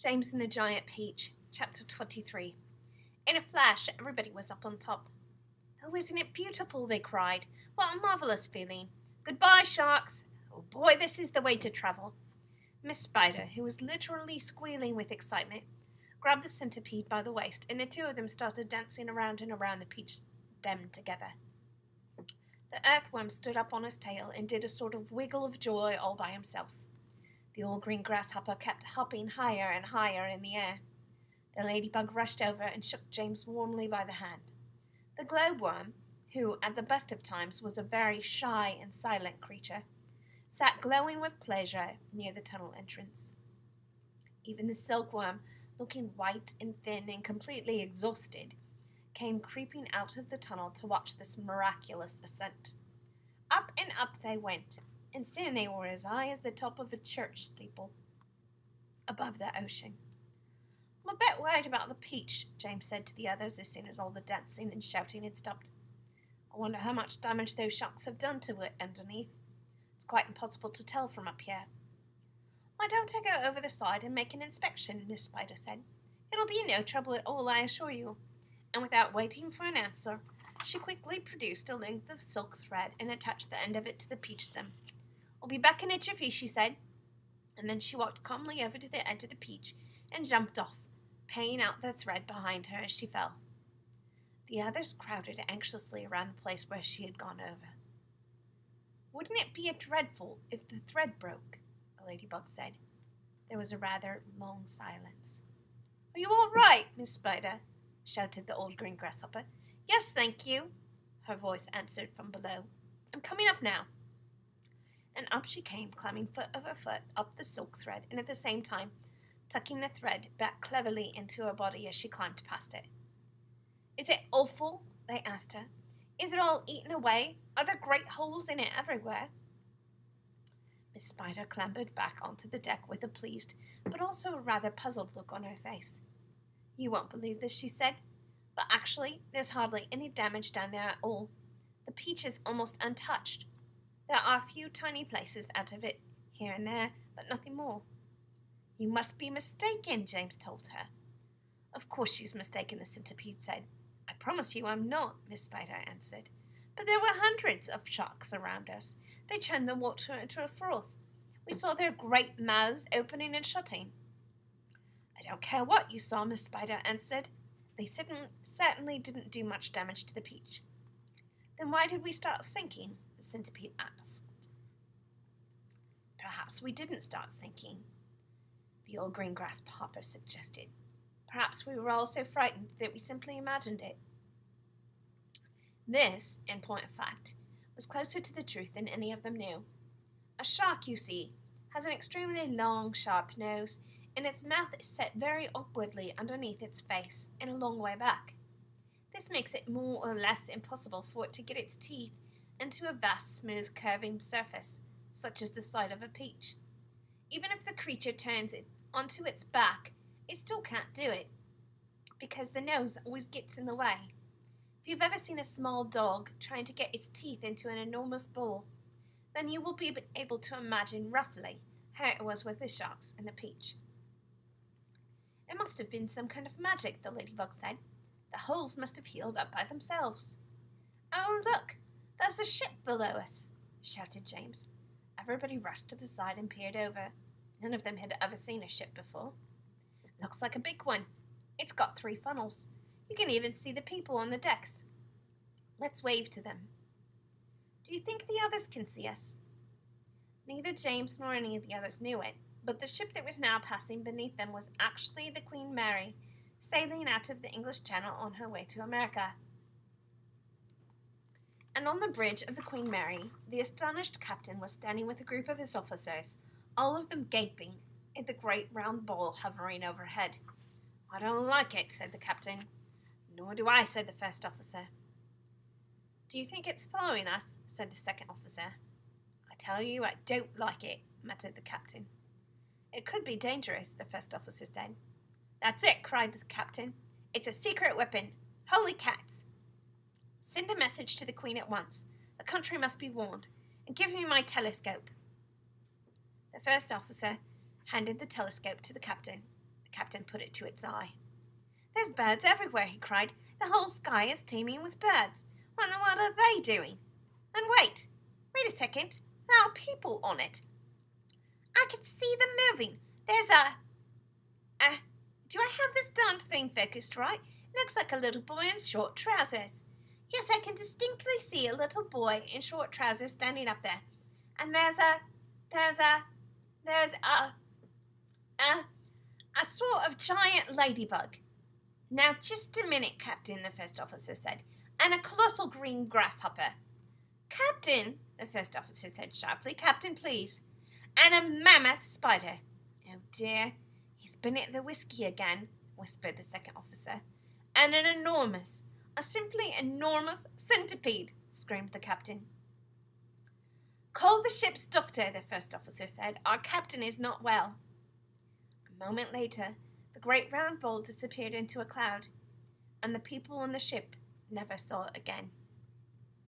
James and the Giant Peach, Chapter 23. In a flash, everybody was up on top. "Oh, isn't it beautiful?" they cried. "What a marvellous feeling! Goodbye, sharks! Oh boy, this is the way to travel!" Miss Spider, who was literally squealing with excitement, grabbed the centipede by the waist, and the two of them started dancing around and around the peach stem together. The earthworm stood up on his tail and did a sort of wiggle of joy all by himself. The old green grasshopper kept hopping higher and higher in the air. The ladybug rushed over and shook James warmly by the hand. The globeworm, who at the best of times was a very shy and silent creature, sat glowing with pleasure near the tunnel entrance. Even the silkworm, looking white and thin and completely exhausted, came creeping out of the tunnel to watch this miraculous ascent. Up and up they went, and soon they were as high as the top of a church steeple above the ocean. "I'm a bit worried about the peach," James said to the others as soon as all the dancing and shouting had stopped. "I wonder how much damage those sharks have done to it underneath. It's quite impossible to tell from up here." "Why don't I go over the side and make an inspection?" Miss Spider said. "It'll be no trouble at all, I assure you." And without waiting for an answer, she quickly produced a length of silk thread and attached the end of it to the peach stem. "I'll be back in a jiffy," she said, and then she walked calmly over to the edge of the peach and jumped off, paying out the thread behind her as she fell. The others crowded anxiously around the place where she had gone over. "Wouldn't it be dreadful if the thread broke?" a ladybug said. There was a rather long silence. "Are you all right, Miss Spider?" shouted the old green grasshopper. "Yes, thank you," her voice answered from below. "I'm coming up now." And up she came, climbing foot over foot up the silk thread, and at the same time tucking the thread back cleverly into her body as she climbed past it. "Is it awful?" they asked her. "Is it all eaten away? Are there great holes in it everywhere?" Miss Spider clambered back onto the deck with a pleased, but also a rather puzzled look on her face. "You won't believe this," she said, "but actually there's hardly any damage down there at all. The peach is almost untouched. There are a few tiny places out of it here and there, but nothing more." "You must be mistaken," James told her. "Of course she's mistaken," the centipede said. "I promise you I'm not," Miss Spider answered. "But there were hundreds of sharks around us. They churned the water into a froth. We saw their great mouths opening and shutting." "I don't care what you saw," Miss Spider answered. "They certainly didn't do much damage to the peach." "Then why did we start sinking?" the centipede asked. "Perhaps we didn't start sinking," the old green grasshopper suggested. "Perhaps we were all so frightened that we simply imagined it." This, in point of fact, was closer to the truth than any of them knew. A shark, you see, has an extremely long, sharp nose, and its mouth is set very awkwardly underneath its face and a long way back. This makes it more or less impossible for it to get its teeth into a vast, smooth, curving surface, such as the side of a peach. Even if the creature turns it onto its back, it still can't do it, because the nose always gets in the way. If you've ever seen a small dog trying to get its teeth into an enormous bowl, then you will be able to imagine roughly how it was with the sharks and the peach. "It must have been some kind of magic," the ladybug said. "The holes must have healed up by themselves." "Oh, look! There's a ship below us!" shouted James. Everybody rushed to the side and peered over. None of them had ever seen a ship before. "Looks like a big one. It's got 3 funnels. You can even see the people on the decks. Let's wave to them." "Do you think the others can see us?" Neither James nor any of the others knew it, but the ship that was now passing beneath them was actually the Queen Mary, sailing out of the English Channel on her way to America. And on the bridge of the Queen Mary, the astonished captain was standing with a group of his officers, all of them gaping at the great round ball hovering overhead. "I don't like it," said the captain. "Nor do I," said the first officer. "Do you think it's following us?" said the second officer. "I tell you I don't like it," muttered the captain. "It could be dangerous," the first officer said. "That's it," cried the captain. "It's a secret weapon. Holy cats! Send a message to the Queen at once. The country must be warned. And give me my telescope." The first officer handed the telescope to the captain. The captain put it to its eye. There's birds everywhere, he cried. The whole sky is teeming with birds. What are they doing? And wait a second. There are people on it. I can see them moving. There's do I have this darned thing focused right? Looks like a little boy in short trousers. Yes, I can distinctly see a little boy in short trousers standing up there. And there's a sort of giant ladybug. Now, just a minute, Captain, the first officer said, and a colossal green grasshopper. Captain, the first officer said sharply, Captain, please. And a mammoth spider. Oh dear, he's been at the whiskey again, whispered the second officer. And a simply enormous centipede, screamed the captain. Call the ship's doctor, the first officer said. Our captain is not well. A moment later, the great round ball disappeared into a cloud, and the people on the ship never saw it again.